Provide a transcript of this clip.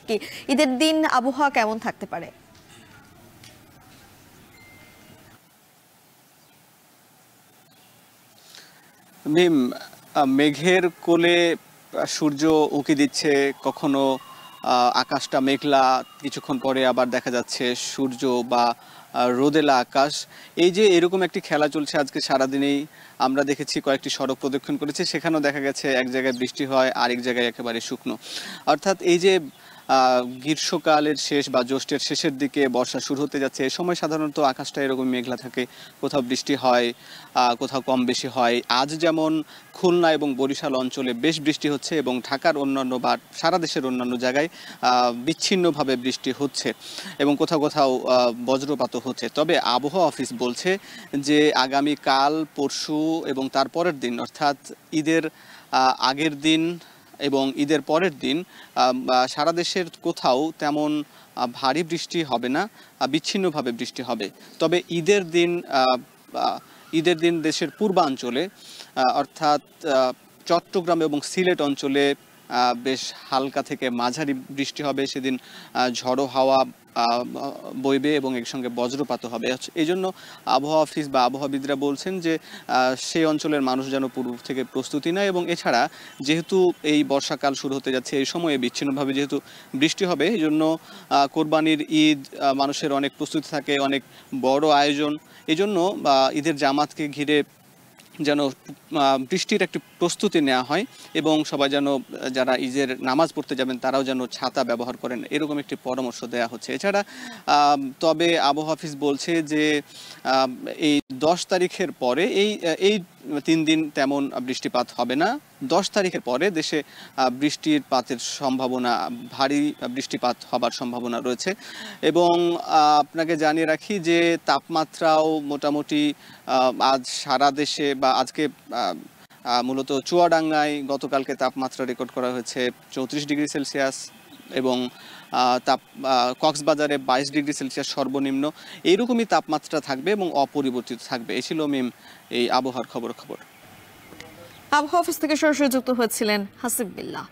কি ঈদের দিন আবহাওয়া কেমন থাকতে পারে? মিম, মেঘের কোলে সূর্য উঁকি দিচ্ছে, কখনো আকাশটা মেঘলা, কিছুক্ষণ পরে আবার দেখা যাচ্ছে সূর্য বা রোদেলা আকাশ। এই যে এরকম একটি খেলা চলছে আজকে সারাদিনেই। আমরা দেখেছি কয়েকটি সড়ক প্রদক্ষিণ করেছে, সেখানেও দেখা গেছে এক জায়গায় বৃষ্টি হয়, আরেক জায়গায় একেবারে শুকনো। অর্থাৎ এই যে গ্রীষ্মকালের শেষ বা জ্যৈষ্ঠের শেষের দিকে বর্ষা শুরু হতে যাচ্ছে, এ সময় সাধারণত আকাশটা এরকম মেঘলা থাকে, কোথাও বৃষ্টি হয়, কোথাও কম বেশি হয়। আজ যেমন খুলনা এবং বরিশাল অঞ্চলে বেশ বৃষ্টি হচ্ছে এবং ঢাকার অন্যান্য বা সারা দেশের অন্যান্য জায়গায় বিচ্ছিন্নভাবে বৃষ্টি হচ্ছে এবং কোথাও কোথাও বজ্রপাতও হচ্ছে। তবে আবহাওয়া অফিস বলছে যে আগামী কাল, পরশু এবং তারপরের দিন অর্থাৎ ঈদের আগের দিন এবং ঈদের পরের দিন সারা দেশের কোথাও তেমন ভারী বৃষ্টি হবে না, বিচ্ছিন্নভাবে বৃষ্টি হবে। তবে ঈদের দিন দেশের পূর্বাঞ্চলে অর্থাৎ চট্টগ্রাম এবং সিলেট অঞ্চলে বেশ হালকা থেকে মাঝারি বৃষ্টি হবে। সেদিন ঝড়ো হাওয়া বইবে এবং এর সঙ্গে বজ্রপাতও হবে। এই জন্য আবহাওয়া অফিস বা আবহাওয়াবিদরা বলছেন যে সেই অঞ্চলের মানুষ যেন পূর্ব থেকে প্রস্তুতি নেয়। এবং এছাড়া যেহেতু এই বর্ষাকাল শুরু হতে যাচ্ছে, এই সময়ে বিচ্ছিন্নভাবে যেহেতু বৃষ্টি হবে, এই জন্য কোরবানির ঈদ মানুষের অনেক প্রস্তুতি থাকে, অনেক বড় আয়োজন। এই জন্য ঈদের জামাতকে ঘিরে যেন বৃষ্টির একটি প্রস্তুতি নেওয়া হয় এবং সবাই যেন, যারা ঈদের নামাজ পড়তে যাবেন তারাও যেন ছাতা ব্যবহার করেন, এরকম একটি পরামর্শ দেওয়া হচ্ছে। এছাড়া তবে আবহাওয়া অফিস বলছে যে এই 10 তারিখের পরে এই 3 দিন তেমন বৃষ্টিপাত হবে না। 10 তারিখের পরে দেশে বৃষ্টিপাতের সম্ভাবনা, ভারী বৃষ্টিপাত হবার সম্ভাবনা রয়েছে। এবং আপনাকে জানিয়ে রাখি যে তাপমাত্রাও মোটামুটি আজ সারা দেশে বা আজকে মূলত চুয়াডাঙ্গায় গতকালকে তাপমাত্রা রেকর্ড করা হয়েছে 34 ডিগ্রি সেলসিয়াস এবং কক্সবাজারে 22 ডিগ্রি সেলসিয়াস সর্বনিম্ন। এইরকমই তাপমাত্রা থাকবে এবং অপরিবর্তিত থাকবে। এই ছিল মিম এই আবহাওয়ার খবর। আবহাওয়া অফিস থেকে সরাসরি যুক্ত হয়েছিলেন হাসিব বিল্লাহ।